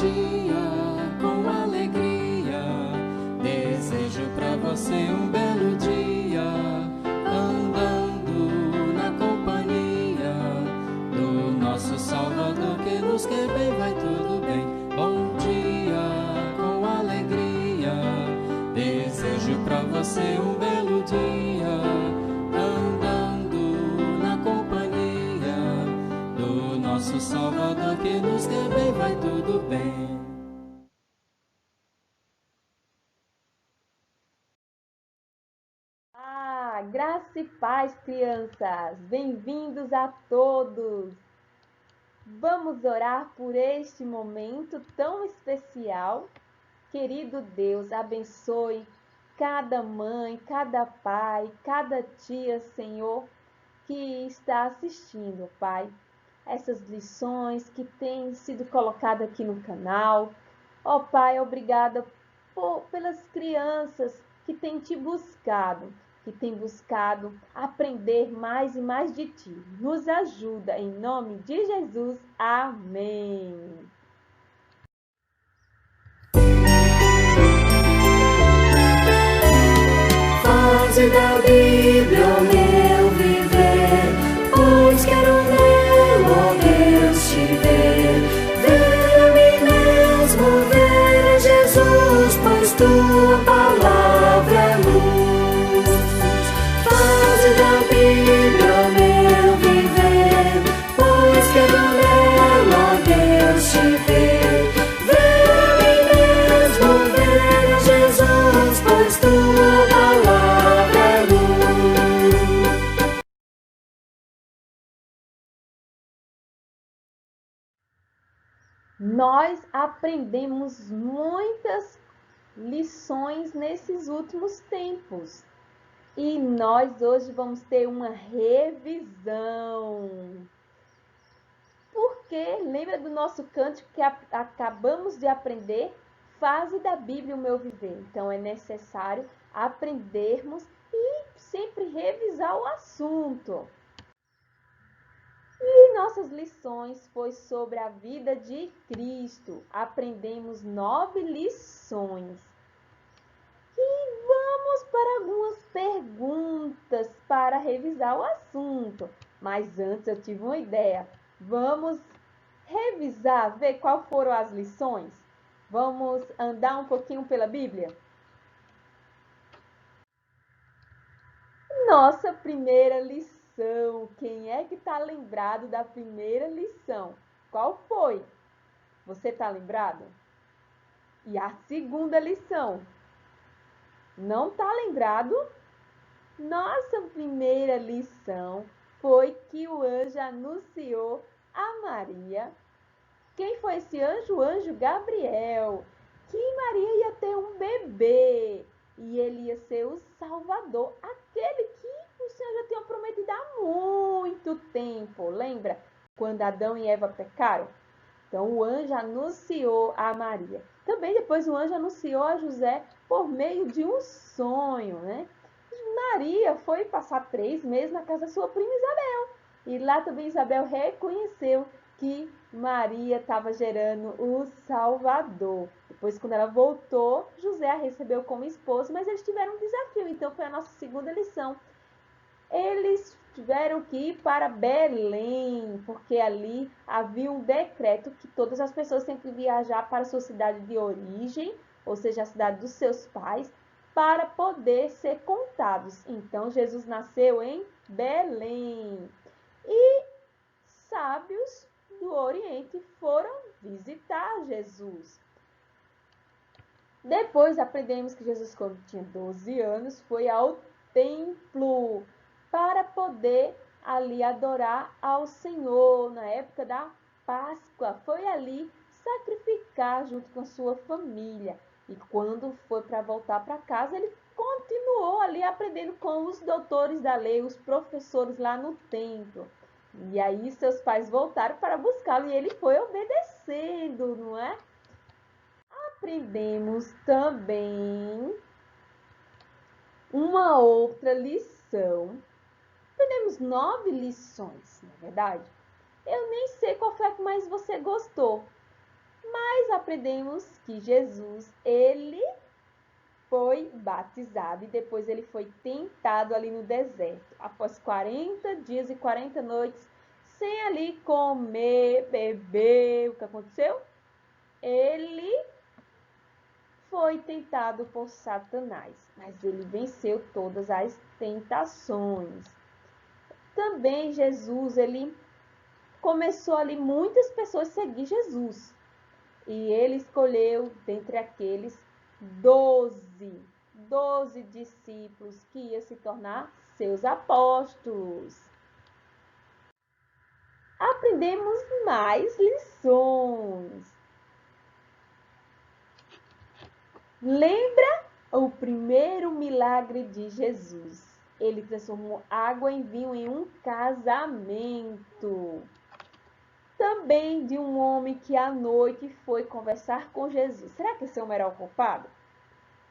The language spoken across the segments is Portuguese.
dia, com alegria. Desejo pra você um belo dia, andando na companhia do nosso Salvador que nos quer bem, vai tudo bem. Bom dia, com alegria. Desejo pra você um belo dia, andando na companhia do nosso Salvador que nos quer bem, vai tudo bem. Graça e paz, crianças! Bem-vindos a todos! Vamos orar por este momento tão especial. Querido Deus, abençoe cada mãe, cada pai, cada tia, Senhor, que está assistindo, Pai. Essas lições que têm sido colocadas aqui no canal. Ó Pai, obrigada pelas crianças que têm te buscado, que têm buscado aprender mais e mais de Ti. Nos ajuda, em nome de Jesus. Amém. Faze da Bíblia o meu viver, pois quero nele, ó Deus, te ver. Ver a mim mesmo, ver a Jesus, pois tua palavra é luz. Faze da Bíblia o meu viver, pois quero nele, ó Deus, te ver. Ver a mim mesmo, ver a Jesus, pois tua palavra é luz. Nós aprendemos muitas lições nesses últimos tempos. E nós hoje vamos ter uma revisão. Porque lembra do nosso cântico que acabamos de aprender? Faze da Bíblia o meu viver. Então é necessário aprendermos e sempre revisar o assunto. E nossas lições foi sobre a vida de Cristo. Aprendemos 9 lições. E vamos para algumas perguntas para revisar o assunto. Mas antes eu tive uma ideia. Vamos revisar, ver quais foram as lições? Vamos andar um pouquinho pela Bíblia? Nossa primeira lição. Quem é que está lembrado da primeira lição? Qual foi? Você está lembrado? E a segunda lição? Não está lembrado? Nossa primeira lição foi que o anjo anunciou a Maria. Quem foi esse anjo? O anjo Gabriel. Que Maria ia ter um bebê. E ele ia ser o Salvador. Aquele que o Senhor já tinha prometido há muito tempo. Lembra? Quando Adão e Eva pecaram? Então o anjo anunciou a Maria. Também depois o anjo anunciou a José por meio de um sonho, né? Maria foi passar 3 meses na casa da sua prima Isabel. E lá também Isabel reconheceu que Maria estava gerando o Salvador. Depois, quando ela voltou, José a recebeu como esposa, mas eles tiveram um desafio. Então, foi a nossa segunda lição. Eles tiveram que ir para Belém, porque ali havia um decreto que todas as pessoas têm que viajar para a sua cidade de origem, ou seja, a cidade dos seus pais, para poder ser contados. Então, Jesus nasceu em Belém. E sábios do Oriente foram visitar Jesus. Depois aprendemos que Jesus, quando tinha 12 anos, foi ao templo para poder ali adorar ao Senhor na época da Páscoa. Foi ali sacrificar junto com sua família. E quando foi para voltar para casa, ele continuou ali aprendendo com os doutores da lei, os professores lá no templo. E aí seus pais voltaram para buscá-lo e ele foi obedecendo, não é? Aprendemos também uma outra lição. Aprendemos 9 lições, na verdade. Eu nem sei qual foi a que mais você gostou. Mas aprendemos que Jesus, ele foi batizado e depois ele foi tentado ali no deserto, após 40 dias e 40 noites, sem ali comer, beber. O que aconteceu? Ele foi tentado por Satanás, mas ele venceu todas as tentações. Também Jesus, ele começou ali muitas pessoas a seguir Jesus. E ele escolheu dentre aqueles 12 discípulos que iam se tornar seus apóstolos. Aprendemos mais lições. Lembra o primeiro milagre de Jesus? Ele transformou água em vinho em um casamento. Também de um homem que à noite foi conversar com Jesus. Será que esse homem era o culpado?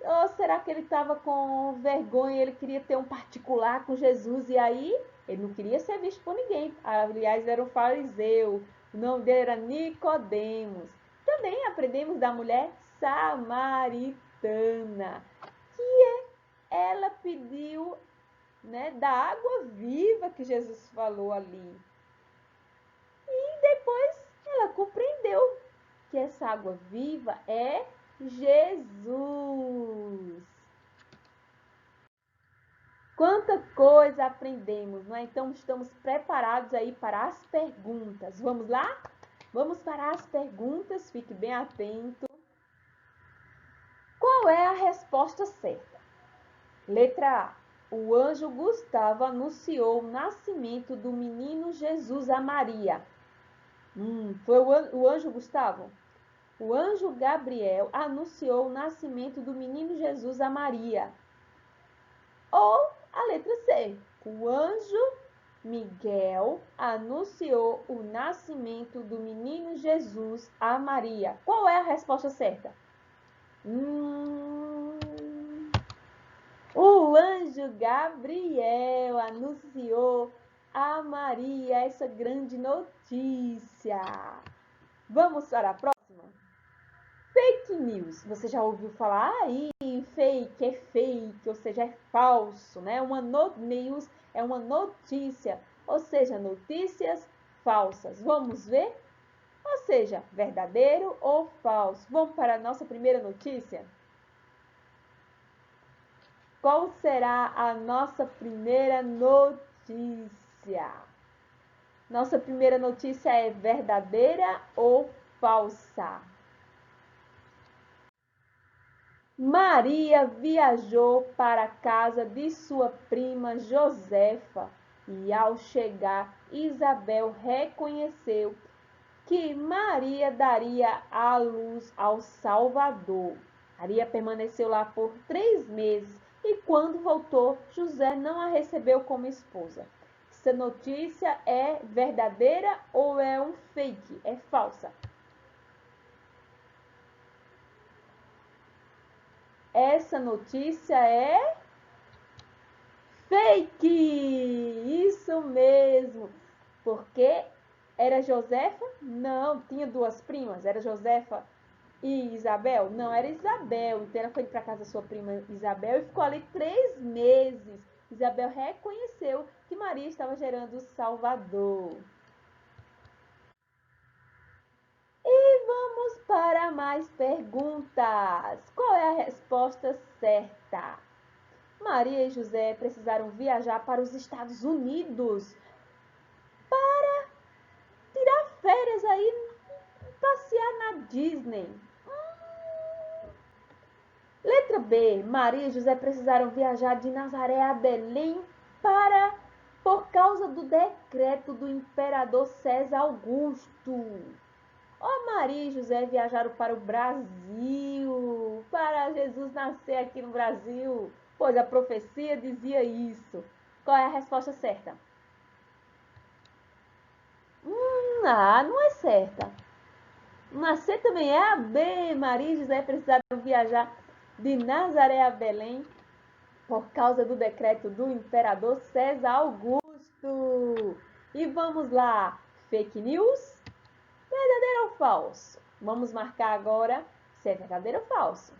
Ou será que ele estava com vergonha e ele queria ter um particular com Jesus e aí ele não queria ser visto por ninguém? Aliás, era um fariseu. O nome dele era Nicodemos. Também aprendemos da mulher samaritana, que ela pediu, né, da água viva que Jesus falou ali. E depois ela compreendeu que essa água viva é Jesus. Quanta coisa aprendemos, não é? Então estamos preparados aí para as perguntas. Vamos lá? Vamos para as perguntas, fique bem atento. Qual é a resposta certa? Letra A. O anjo Gustavo anunciou o nascimento do menino Jesus a Maria. Foi o anjo Gustavo? O anjo Gabriel anunciou o nascimento do menino Jesus a Maria. Ou a letra C. O anjo Miguel anunciou o nascimento do menino Jesus a Maria. Qual é a resposta certa? O anjo Gabriel anunciou a Maria essa grande notícia. Vamos para a próxima? Fake news. Você já ouviu falar aí? Fake, ou seja, é falso, né? Uma news é uma notícia, ou seja, notícias falsas. Vamos ver? Ou seja, verdadeiro ou falso. Vamos para a nossa primeira notícia? Qual será a nossa primeira notícia? Nossa primeira notícia é verdadeira ou falsa? Maria viajou para a casa de sua prima Josefa e, ao chegar, Isabel reconheceu que Maria daria à luz ao Salvador. Maria permaneceu lá por 3 meses e, quando voltou, José não a recebeu como esposa. Essa notícia é verdadeira ou é um fake? É falsa? Essa notícia é fake! Isso mesmo! Porque era Josefa? Não, tinha 2 primas. Era Josefa e Isabel? Não, era Isabel. Então ela foi para casa da sua prima Isabel e ficou ali 3 meses. Isabel reconheceu que Maria estava gerando o Salvador. E vamos para mais perguntas. Qual é a resposta certa? Maria e José precisaram viajar para os Estados Unidos para tirar férias aí, passear na Disney. Letra B. Maria e José precisaram viajar de Nazaré a Belém por causa do decreto do imperador César Augusto. Maria e José viajaram para o Brasil, para Jesus nascer aqui no Brasil, pois a profecia dizia isso. Qual é a resposta certa? Não é certa. Nascer também é a B. Maria e José precisaram viajar de Nazaré a Belém por causa do decreto do imperador César Augusto. E vamos lá. Fake news? Verdadeiro ou falso? Vamos marcar agora se é verdadeiro ou falso.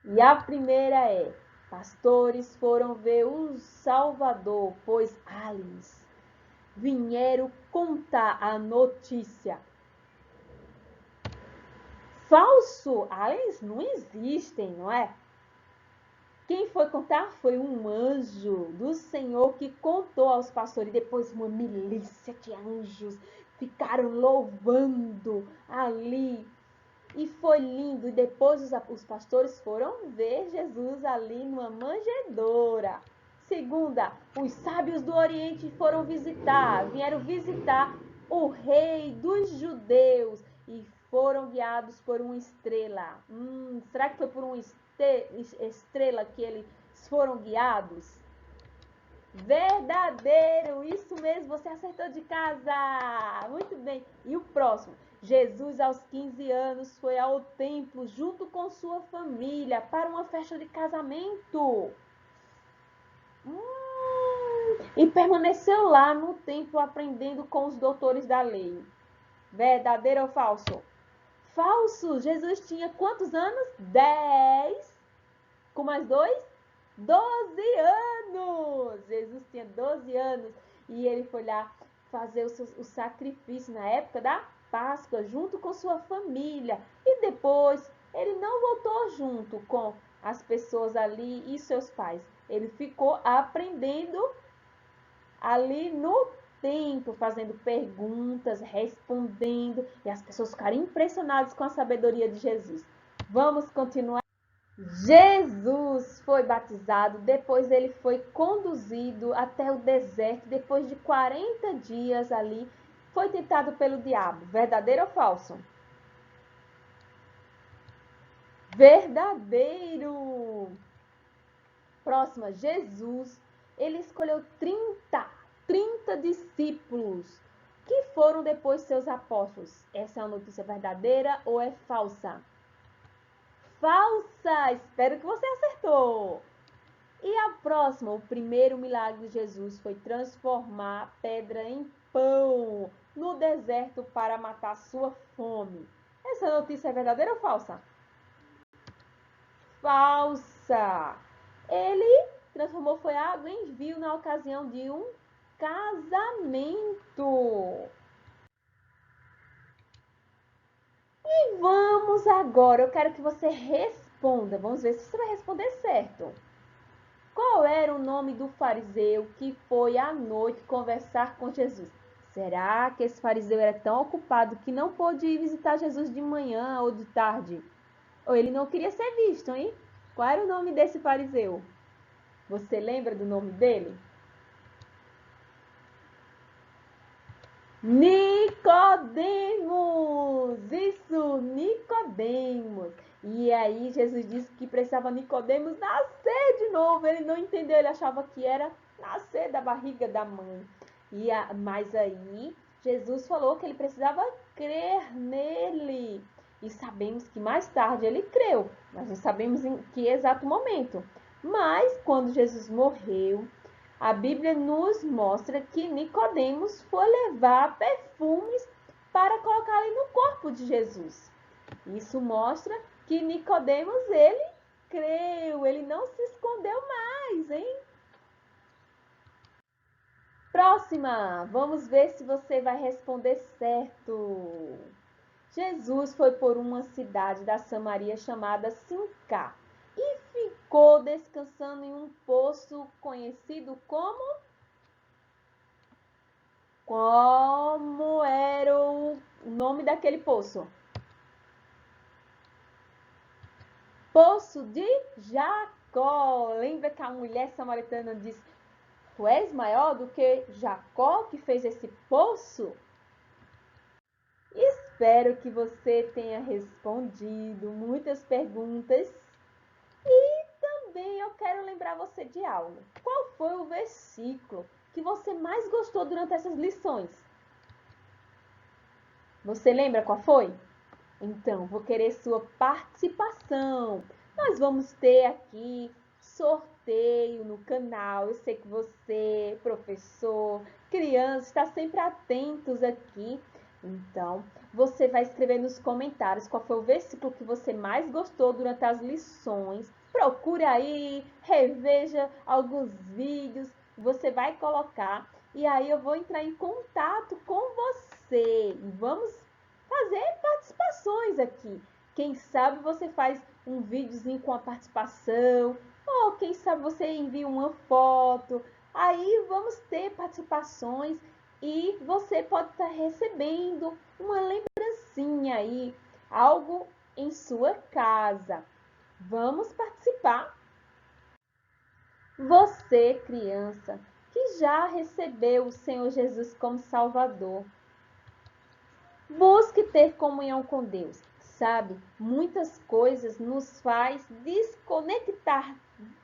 E a primeira é: pastores foram ver o Salvador, pois aliens vieram contar a notícia. Falso, aliens não existem, não é? Quem foi contar foi um anjo do Senhor que contou aos pastores. Depois uma milícia de anjos ficaram louvando ali. E foi lindo. E depois os pastores foram ver Jesus ali numa manjedoura. Segunda, os sábios do Oriente vieram visitar o rei dos judeus e foram guiados por uma estrela. Será que foi por uma estrela que eles foram guiados? Verdadeiro, isso mesmo, você acertou de casa. Muito bem. E o próximo? Jesus, aos 15 anos, foi ao templo junto com sua família para uma festa de casamento. E permaneceu lá no templo aprendendo com os doutores da lei. Verdadeiro ou falso? Falso. Jesus tinha quantos anos? 10. Com mais 2? 12 anos. Jesus tinha 12 anos e ele foi lá fazer o sacrifício na época da Páscoa junto com sua família. E depois ele não voltou junto com as pessoas ali e seus pais. Ele ficou aprendendo ali no templo, fazendo perguntas, respondendo, e as pessoas ficaram impressionadas com a sabedoria de Jesus. Vamos continuar. Jesus foi batizado, depois ele foi conduzido até o deserto, depois de 40 dias ali, foi tentado pelo diabo. Verdadeiro ou falso? Verdadeiro! Próxima, Jesus, ele escolheu 30 discípulos, que foram depois seus apóstolos. Essa é uma notícia verdadeira ou é falsa? Falsa! Espero que você acertou! E a próxima, o primeiro milagre de Jesus foi transformar pedra em pão no deserto para matar sua fome. Essa notícia é verdadeira ou falsa? Falsa! Ele transformou foi água em vinho na ocasião de um casamento. E vamos agora, eu quero que você responda. Vamos ver se você vai responder certo. Qual era o nome do fariseu que foi à noite conversar com Jesus? Será que esse fariseu era tão ocupado que não pôde ir visitar Jesus de manhã ou de tarde? Ou ele não queria ser visto, hein? Qual era o nome desse fariseu? Você lembra do nome dele? Nicodemos! Isso, Nicodemos! E aí Jesus disse que precisava Nicodemos nascer de novo. Ele não entendeu, ele achava que era nascer da barriga da mãe. Mas aí Jesus falou que ele precisava crer nele. E sabemos que mais tarde ele creu, mas não sabemos em que exato momento. Mas quando Jesus morreu, a Bíblia nos mostra que Nicodemos foi levar perfumes para colocar ali no corpo de Jesus. Isso mostra que Nicodemos, ele creu, ele não se escondeu mais, hein? Próxima, vamos ver se você vai responder certo. Jesus foi por uma cidade da Samaria chamada Sincá e ficou descansando em um poço conhecido como... Como era o nome daquele poço? Poço de Jacó. Lembra que a mulher samaritana disse: tu és maior do que Jacó que fez esse poço? Espero que você tenha respondido muitas perguntas. E também eu quero lembrar você de algo. Qual foi o versículo que você mais gostou durante essas lições? Você lembra qual foi? Então, vou querer sua participação. Nós vamos ter aqui sorteio no canal. Eu sei que você, professor, criança, está sempre atentos aqui. Então, você vai escrever nos comentários qual foi o versículo que você mais gostou durante as lições. Procure aí, reveja alguns vídeos, você vai colocar e aí eu vou entrar em contato com você e vamos fazer participações aqui. Quem sabe você faz um videozinho com a participação, ou quem sabe você envia uma foto. Aí vamos ter participações e você pode estar recebendo uma lembrancinha aí, algo em sua casa. Vamos participar? Você, criança, que já recebeu o Senhor Jesus como Salvador, busque ter comunhão com Deus. Sabe, muitas coisas nos faz desconectar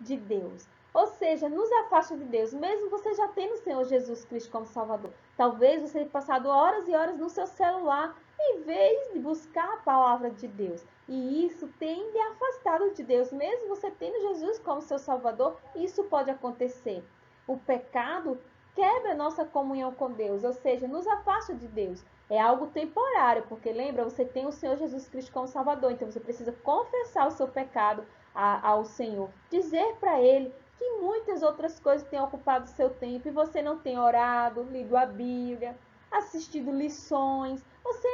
de Deus. Ou seja, nos afasta de Deus, mesmo você já tendo o Senhor Jesus Cristo como Salvador. Talvez você tenha passado horas e horas no seu celular em vez de buscar a palavra de Deus. E isso tem lhe afastado de Deus. Mesmo você tendo Jesus como seu Salvador, isso pode acontecer. O pecado quebra nossa comunhão com Deus, ou seja, nos afasta de Deus. É algo temporário, porque lembra, você tem o Senhor Jesus Cristo como Salvador, então você precisa confessar o seu pecado ao Senhor, dizer para Ele que muitas outras coisas têm ocupado o seu tempo e você não tem orado, lido a Bíblia, assistido lições, você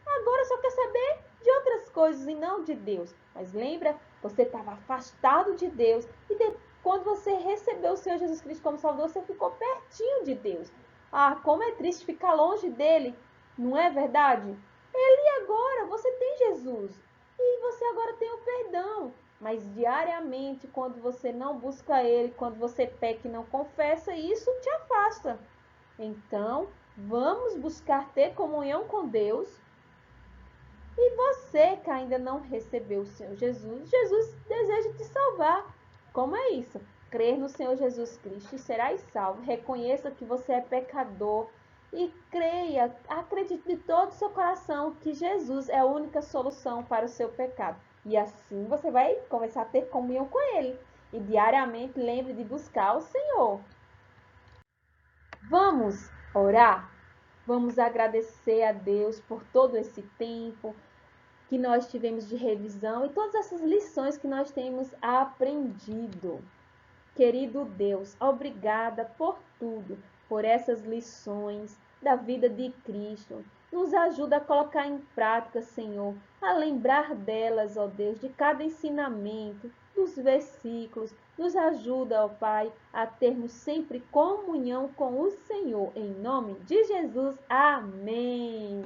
agora só quer saber de outras coisas e não de Deus. Mas lembra, você estava afastado de Deus e quando você recebeu o Senhor Jesus Cristo como Salvador, você ficou pertinho de Deus. Ah, como é triste ficar longe dele, não é verdade? Ele agora, você tem Jesus e você agora tem o perdão. Mas diariamente, quando você não busca Ele, quando você peca e não confessa, isso te afasta. Então, vamos buscar ter comunhão com Deus. E você que ainda não recebeu o Senhor Jesus, Jesus deseja te salvar. Como é isso? Crer no Senhor Jesus Cristo e serás salvo. Reconheça que você é pecador e creia, acredite de todo o seu coração que Jesus é a única solução para o seu pecado. E assim você vai começar a ter comunhão com Ele. E diariamente lembre de buscar o Senhor. Vamos orar? Vamos agradecer a Deus por todo esse tempo que nós tivemos de revisão e todas essas lições que nós temos aprendido. Querido Deus, obrigada por tudo, por essas lições da vida de Cristo. Nos ajuda a colocar em prática, Senhor, a lembrar delas, ó Deus, de cada ensinamento, dos versículos. Nos ajuda, ó Pai, a termos sempre comunhão com o Senhor. Em nome de Jesus, amém.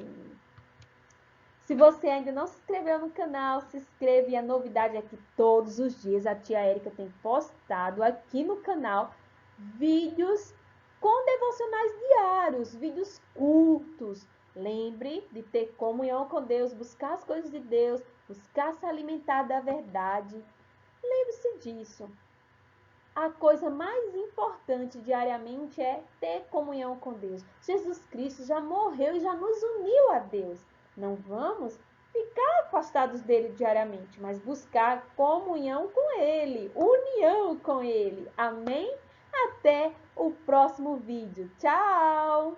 Se você ainda não se inscreveu no canal, se inscreva. E a novidade é que todos os dias a tia Érica tem postado aqui no canal vídeos com devocionais diários, vídeos curtos. Lembre de ter comunhão com Deus, buscar as coisas de Deus, buscar se alimentar da verdade. Lembre-se disso. A coisa mais importante diariamente é ter comunhão com Deus. Jesus Cristo já morreu e já nos uniu a Deus. Não vamos ficar afastados dele diariamente, mas buscar comunhão com ele, união com ele. Amém? Até o próximo vídeo. Tchau!